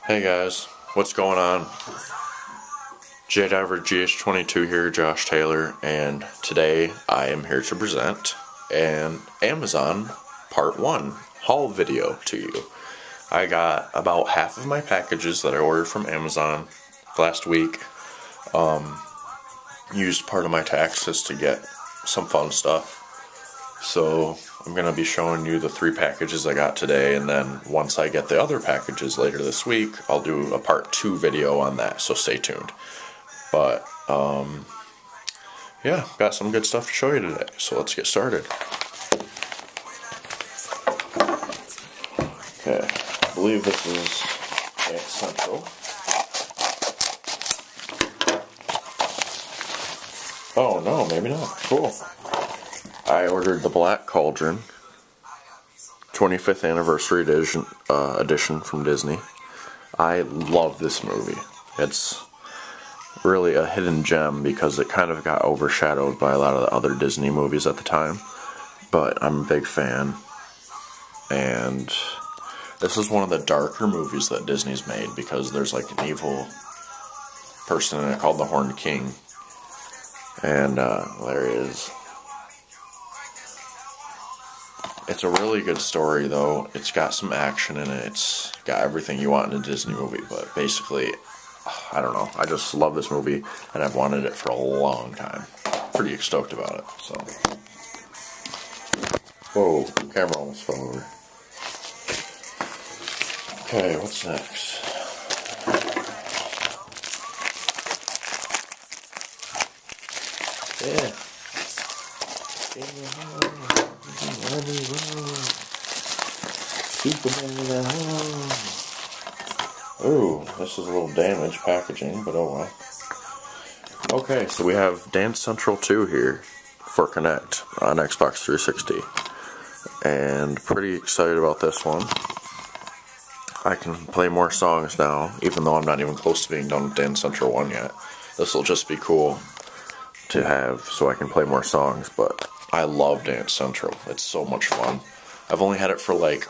Hey guys, what's going on? JDiver GH22 here, Josh Taylor, and today I am here to present an Amazon Part 1 haul video to you. I got about half of my packages that I ordered from Amazon last week. Used part of my taxes to get some fun stuff. So I'm going to be showing you the 3 packages I got today, and then once I get the other packages later this week, I'll do a part 2 video on that, so stay tuned. But, yeah, got some good stuff to show you today, so let's get started. Okay, I believe this is Dance Central. Oh no, maybe not. Cool. I ordered the Black Cauldron 25th anniversary edition from Disney. I love this movie. It's really a hidden gem because it kind of got overshadowed by a lot of the other Disney movies at the time. But I'm a big fan. And this is one of the darker movies that Disney's made because there's like an evil person in it called the Horned King. And there he is. It's a really good story, though. It's got some action in it. It's got everything you want in a Disney movie. But basically, I don't know. I just love this movie, and I've wanted it for a long time. Pretty stoked about it. So, whoa, camera almost fell over. Okay, what's next? Yeah. Superman in the home. Ooh, this is a little damaged packaging, but oh well. Okay, so we have Dance Central 2 here for Connect on Xbox 360. And pretty excited about this one. I can play more songs now, even though I'm not even close to being done with Dance Central 1 yet. This will just be cool to have so I can play more songs, but I love Dance Central. It's so much fun. I've only had it for like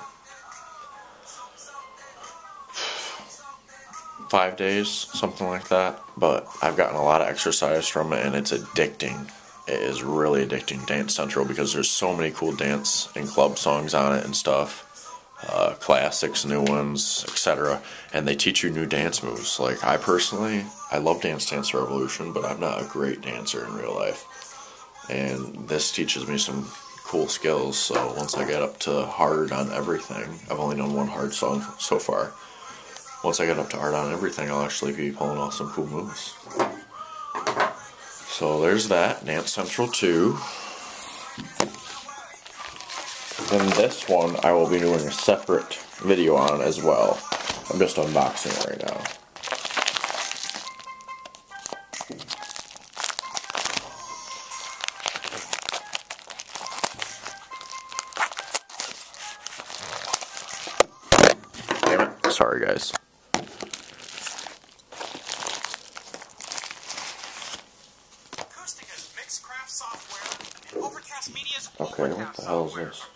5 days, something like that, but I've gotten a lot of exercise from it, and it's addicting. It is really addicting, Dance Central, because there's so many cool dance and club songs on it and stuff. Classics, new ones, etc. And they teach you new dance moves. Like, I love Dance Dance Revolution, but I'm not a great dancer in real life. And this teaches me some cool skills, so once I get up to hard on everything, I've only done one hard song so far. Once I get up to hard on everything, I'll actually be pulling off some cool moves. So there's that, Dance Central 2. And this one I will be doing a separate video on as well. I'm just unboxing it right now. Damn it. Sorry guys. Okay, what the hell is this?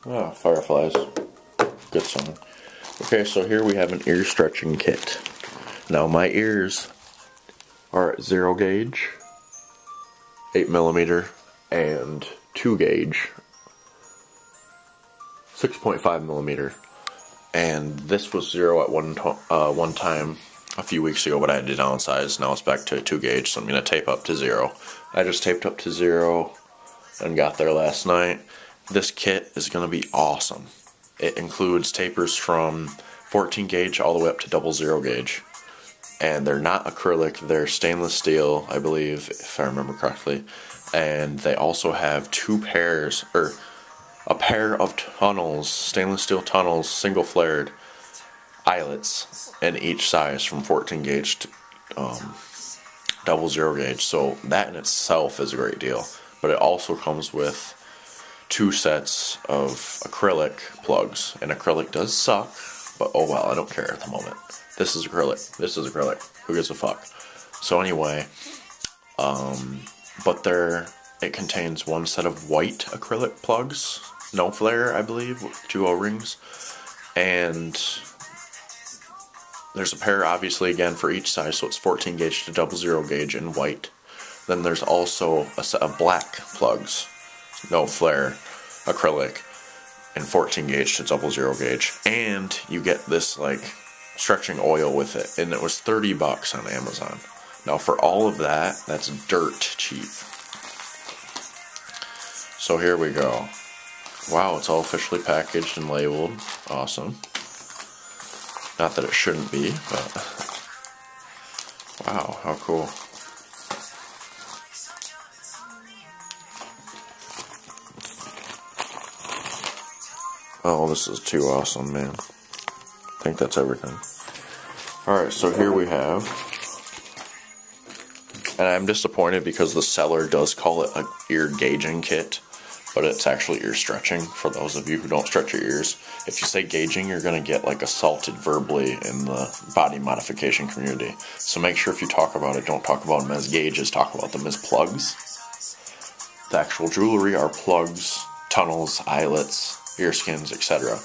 Ah, Fireflies. Good song. Okay, so here we have an ear stretching kit. Now my ears are at 0 gauge, 8mm, and 2 gauge, 6.5mm. And this was 0 at one time a few weeks ago, but I had to downsize. Now it's back to 2 gauge, so I'm going to tape up to 0. I just taped up to 0 and got there last night. This kit is going to be awesome. It includes tapers from 14 gauge all the way up to 00 gauge. And they're not acrylic, they're stainless steel, I believe, if I remember correctly. And they also have a pair of tunnels, stainless steel tunnels, single flared eyelets in each size from 14 gauge to 00 gauge. So that in itself is a great deal. But it also comes with 2 sets of acrylic plugs, and acrylic does suck, but oh well, I don't care at the moment. This is acrylic. This is acrylic. Who gives a fuck? So anyway, but they're it contains one set of white acrylic plugs, no flare, I believe, with 2 O-rings, and there's a pair, obviously, again, for each size, so it's 14 gauge to 00 gauge in white. Then there's also a set of black plugs, no flare, acrylic, and 14 gauge to 00 gauge. And you get this, like, stretching oil with it, and it was $30 on Amazon. Now, for all of that, that's dirt cheap. So here we go. Wow, it's all officially packaged and labeled. Awesome. Not that it shouldn't be, but wow, how cool. Oh, this is too awesome, man. I think that's everything. Alright, so here we have, and I'm disappointed because the seller does call it an ear gauging kit, but it's actually ear stretching for those of you who don't stretch your ears. If you say gauging, you're going to get like assaulted verbally in the body modification community. So make sure if you talk about it, don't talk about them as gauges, talk about them as plugs. The actual jewelry are plugs, tunnels, eyelets, ear skins, etc.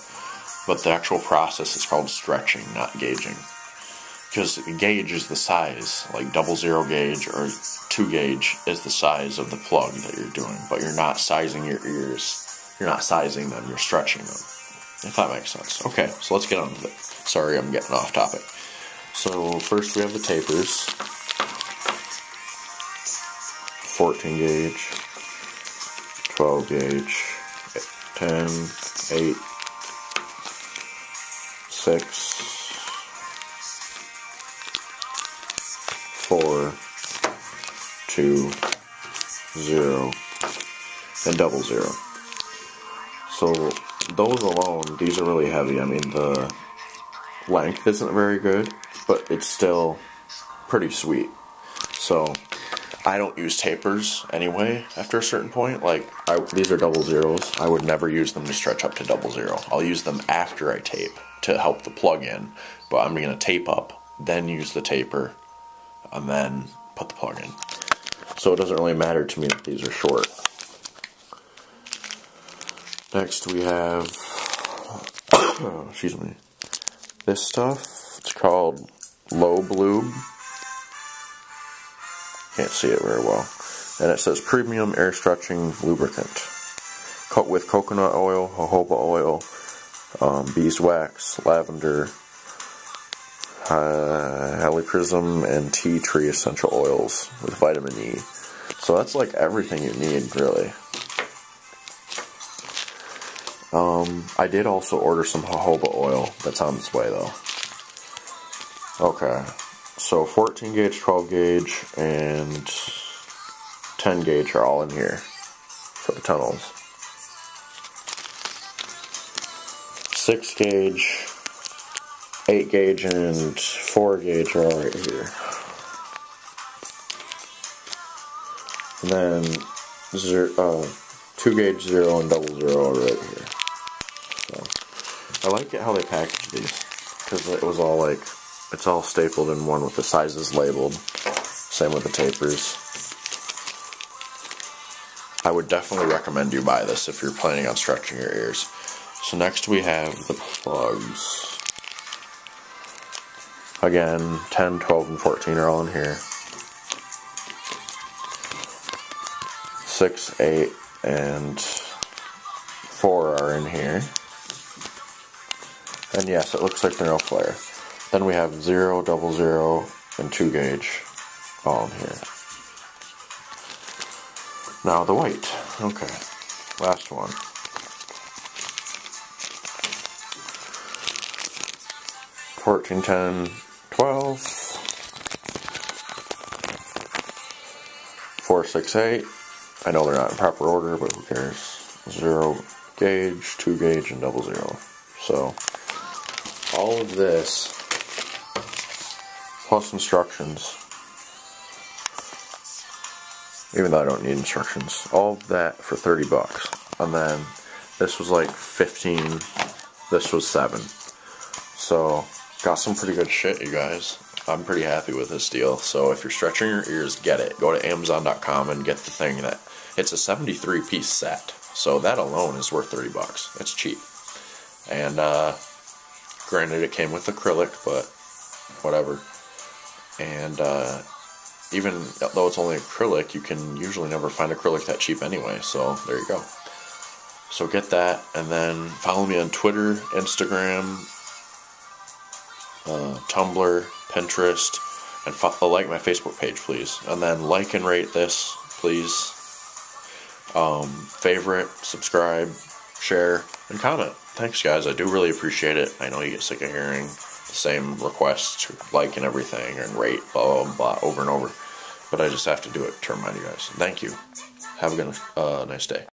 But the actual process is called stretching, not gauging. Because gauge is the size, like 00 gauge or 2 gauge is the size of the plug that you're doing, but you're not sizing your ears. You're not sizing them, you're stretching them. If that makes sense. Okay, so let's get on with it. Sorry, I'm getting off topic. So first we have the tapers. 14 gauge, 12 gauge, 10, 8, 6, 4, 2, 0, and 00. So those alone, these are really heavy. I mean, the length isn't very good, but it's still pretty sweet. So I don't use tapers anyway after a certain point. Like, these are 00s. I would never use them to stretch up to 00. I'll use them after I tape to help the plug in, but I'm going to tape up, then use the taper, and then put the plug in. So it doesn't really matter to me that these are short. Next we have, excuse me, this stuff. It's called Lobe Lube. Can't see it very well. And it says premium air stretching lubricant. With coconut oil, jojoba oil, beeswax, lavender, helichrysum, and tea tree essential oils with vitamin E. So that's like everything you need, really. I did also order some jojoba oil that's on its way, though. Okay, so 14 gauge, 12 gauge, and 10 gauge are all in here for the tunnels. 6 gauge, 8 gauge, and 4 gauge are all right here. And then 2 gauge, 0, and 00 are right here. So I like it how they package these, because it was all like, it's all stapled in one with the sizes labeled. Same with the tapers. I would definitely recommend you buy this if you're planning on stretching your ears. So next we have the plugs. Again, 10, 12, and 14 are all in here. 6, 8, and 4 are in here. And yes, it looks like they're no flare. Then we have 0, 00, and 2 gauge all in here. Now the white. Okay, last one. $14, 10, 12, 4, 6, 8. I know they're not in proper order, but who cares? 0 gauge, 2 gauge, and 00. So all of this plus instructions, even though I don't need instructions, all of that for $30. And then this was like 15, this was 7. So got some pretty good shit, you guys. I'm pretty happy with this deal. So if you're stretching your ears, get it. Go to Amazon.com and get the thing that It's a 73-piece set, so that alone is worth $30. It's cheap. And granted, it came with acrylic, but whatever. And even though it's only acrylic, you can usually never find acrylic that cheap anyway, so there you go. So get that, and then follow me on Twitter, Instagram, Tumblr, Pinterest, and like my Facebook page, please. And then like and rate this, please. Favorite, subscribe, share, and comment. Thanks, guys. I do really appreciate it. I know you get sick of hearing the same requests to like and everything and rate, blah, blah, blah, over and over. But I just have to do it to remind you guys. Thank you. Have a good, nice day.